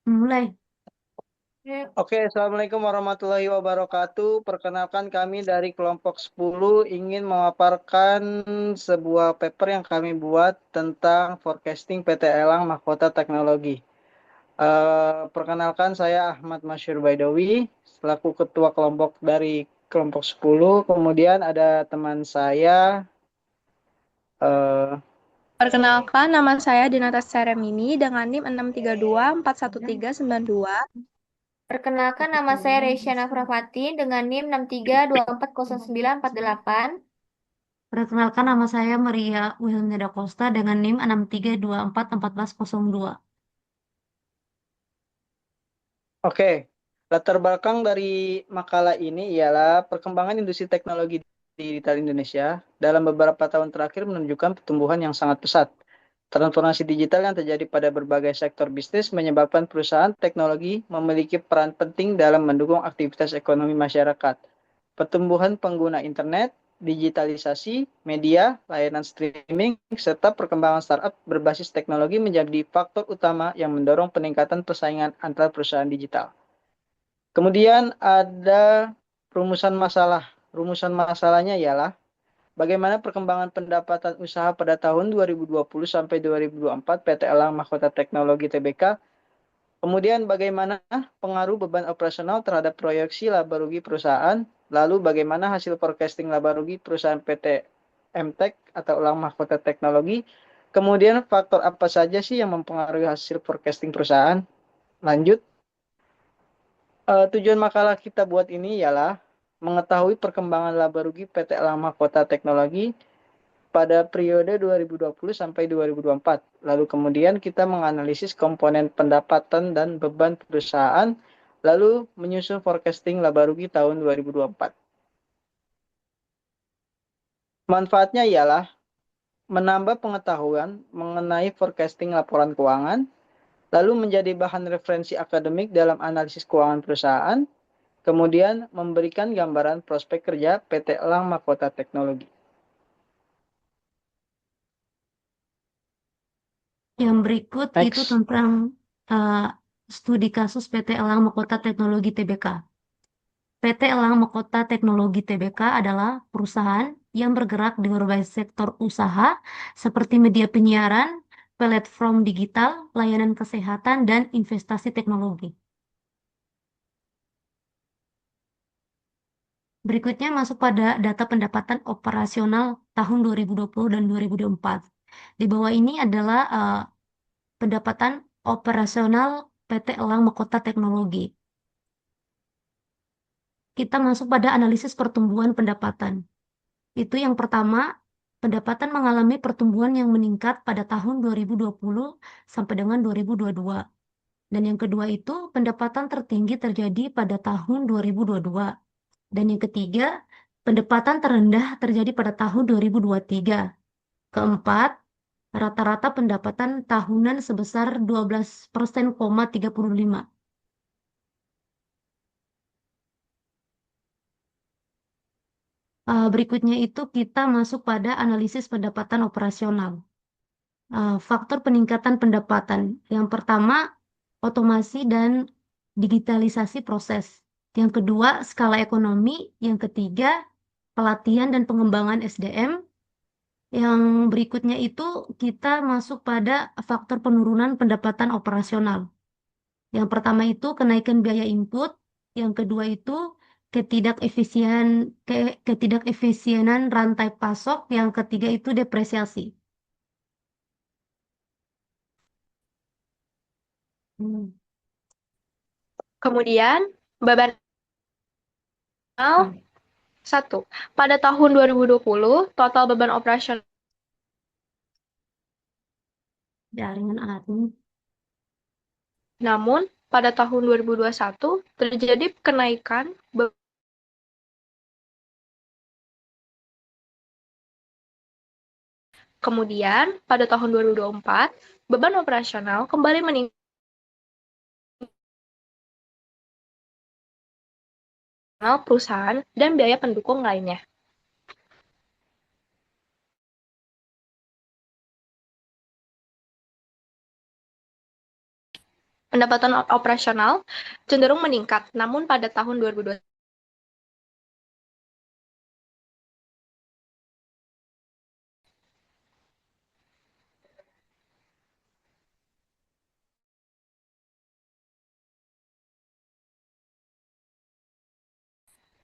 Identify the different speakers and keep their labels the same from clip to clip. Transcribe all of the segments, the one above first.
Speaker 1: Mulai.
Speaker 2: Oke, Assalamualaikum warahmatullahi wabarakatuh. Perkenalkan kami dari kelompok 10 ingin memaparkan sebuah paper yang kami buat tentang forecasting PT Elang Mahkota Teknologi. Perkenalkan saya Ahmad Masyur Baidowi, selaku ketua kelompok dari kelompok 10. Kemudian ada teman saya, eh,
Speaker 3: Perkenalkan, nama saya Dinata Seremini dengan NIM 632413992.
Speaker 4: Perkenalkan, nama saya Reysyana Prafati dengan NIM 632409448.
Speaker 1: Perkenalkan nama saya Maria Wilhelmina Costa dengan NIM 632441402.
Speaker 2: oke. Latar belakang dari makalah ini ialah perkembangan industri teknologi digital Indonesia dalam beberapa tahun terakhir menunjukkan pertumbuhan yang sangat pesat. Transformasi digital yang terjadi pada berbagai sektor bisnis menyebabkan perusahaan teknologi memiliki peran penting dalam mendukung aktivitas ekonomi masyarakat. Pertumbuhan pengguna internet, digitalisasi, media, layanan streaming, serta perkembangan startup berbasis teknologi menjadi faktor utama yang mendorong peningkatan persaingan antar perusahaan digital. Kemudian ada rumusan masalah. Rumusan masalahnya ialah bagaimana perkembangan pendapatan usaha pada tahun 2020 sampai 2024 PT Elang Mahkota Teknologi Tbk. Kemudian bagaimana pengaruh beban operasional terhadap proyeksi laba rugi perusahaan. Lalu bagaimana hasil forecasting laba rugi perusahaan PT MTEK atau Elang Mahkota Teknologi. Kemudian faktor apa saja sih yang mempengaruhi hasil forecasting perusahaan. Lanjut. Tujuan makalah kita buat ini ialah mengetahui perkembangan laba rugi PT Elang Mahkota Teknologi pada periode 2020 sampai 2024. Lalu kemudian kita menganalisis komponen pendapatan dan beban perusahaan, lalu menyusun forecasting laba rugi tahun 2024. Manfaatnya ialah menambah pengetahuan mengenai forecasting laporan keuangan, lalu menjadi bahan referensi akademik dalam analisis keuangan perusahaan, kemudian memberikan gambaran prospek kerja PT Elang Mahkota Teknologi.
Speaker 1: Yang berikut itu
Speaker 2: Next.
Speaker 1: tentang uh, studi kasus PT Elang Mahkota Teknologi Tbk. PT Elang Mahkota Teknologi Tbk adalah perusahaan yang bergerak di berbagai sektor usaha seperti media penyiaran, platform digital, layanan kesehatan, dan investasi teknologi. Berikutnya masuk pada data pendapatan operasional tahun 2020 dan 2024. Di bawah ini adalah pendapatan operasional PT Elang Mahkota Teknologi. Kita masuk pada analisis pertumbuhan pendapatan. Itu yang pertama, pendapatan mengalami pertumbuhan yang meningkat pada tahun 2020 sampai dengan 2022. Dan yang kedua itu pendapatan tertinggi terjadi pada tahun 2022. Dan yang ketiga, pendapatan terendah terjadi pada tahun 2023. Keempat, rata-rata pendapatan tahunan sebesar 12,35%. Berikutnya itu kita masuk pada analisis pendapatan operasional. Faktor peningkatan pendapatan. Yang pertama, otomasi dan digitalisasi proses. Yang kedua, skala ekonomi. Yang ketiga, pelatihan dan pengembangan SDM. Yang berikutnya itu kita masuk pada faktor penurunan pendapatan operasional. Yang pertama itu kenaikan biaya input, yang kedua itu ketidakefisienan rantai pasok, yang ketiga itu depresiasi. Hmm.
Speaker 3: Kemudian, beban
Speaker 1: Hmm.
Speaker 3: operasional 1. Pada tahun 2020, total beban operasional
Speaker 1: Jaringan admin.
Speaker 3: namun pada tahun 2021 terjadi kenaikan kemudian pada tahun 2024 beban operasional kembali meningkat perusahaan dan biaya pendukung lainnya. pendapatan operasional cenderung meningkat, namun pada tahun 2020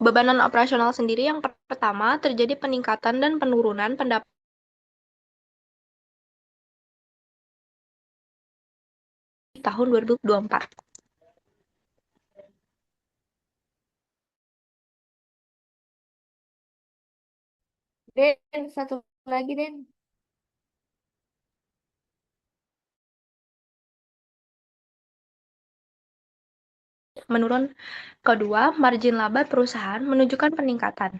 Speaker 3: bebanan operasional sendiri yang pertama terjadi peningkatan dan penurunan pendapatan di tahun 2024.
Speaker 4: Den, satu lagi, Den.
Speaker 3: Menurun kedua, margin laba perusahaan menunjukkan peningkatan.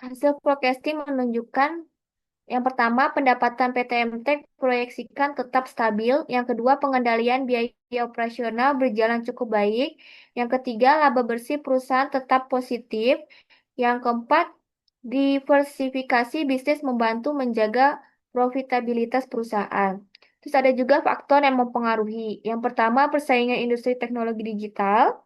Speaker 4: Hasil forecasting menunjukkan yang pertama, pendapatan PTMTek proyeksikan tetap stabil. Yang kedua, pengendalian biaya operasional berjalan cukup baik. Yang ketiga, laba bersih perusahaan tetap positif. Yang keempat, diversifikasi bisnis membantu menjaga profitabilitas perusahaan. Terus ada juga faktor yang mempengaruhi. Yang pertama, persaingan industri teknologi digital.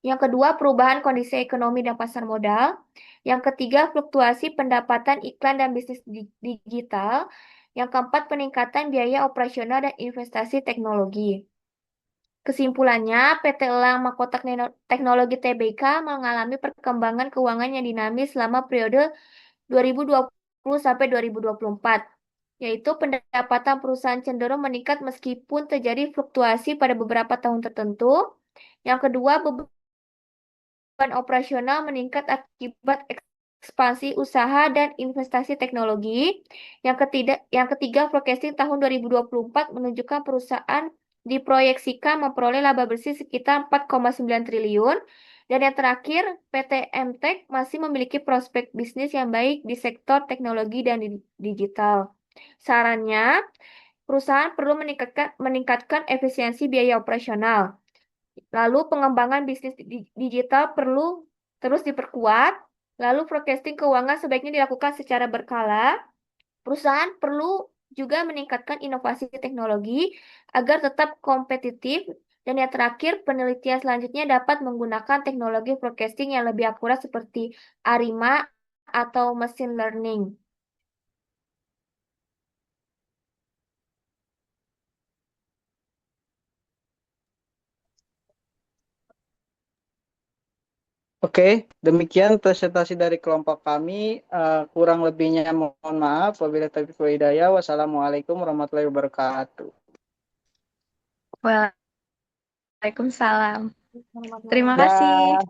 Speaker 4: Yang kedua, perubahan kondisi ekonomi dan pasar modal. Yang ketiga, fluktuasi pendapatan iklan dan bisnis digital. Yang keempat, peningkatan biaya operasional dan investasi teknologi. Kesimpulannya, PT Elang Mahkota Teknologi Tbk mengalami perkembangan keuangan yang dinamis selama periode 2020 sampai 2024, yaitu pendapatan perusahaan cenderung meningkat meskipun terjadi fluktuasi pada beberapa tahun tertentu. Yang kedua, beban operasional meningkat akibat ekspansi usaha dan investasi teknologi. Yang ketiga, forecasting tahun 2024 menunjukkan perusahaan diproyeksikan memperoleh laba bersih sekitar 4,9 triliun. Dan yang terakhir, PT Mtek masih memiliki prospek bisnis yang baik di sektor teknologi dan digital. Sarannya, perusahaan perlu meningkatkan efisiensi biaya operasional. Lalu pengembangan bisnis digital perlu terus diperkuat. Lalu forecasting keuangan sebaiknya dilakukan secara berkala. Perusahaan perlu juga meningkatkan inovasi teknologi agar tetap kompetitif. Dan yang terakhir, penelitian selanjutnya dapat menggunakan teknologi forecasting yang lebih akurat seperti ARIMA atau machine learning.
Speaker 2: Oke, demikian presentasi dari kelompok kami. Kurang lebihnya mohon maaf. Wabillahi taufiq wal hidayah. Wassalamualaikum warahmatullahi wabarakatuh.
Speaker 3: Waalaikumsalam. Terima
Speaker 4: Warahmatullahi
Speaker 3: kasih.
Speaker 2: Dah.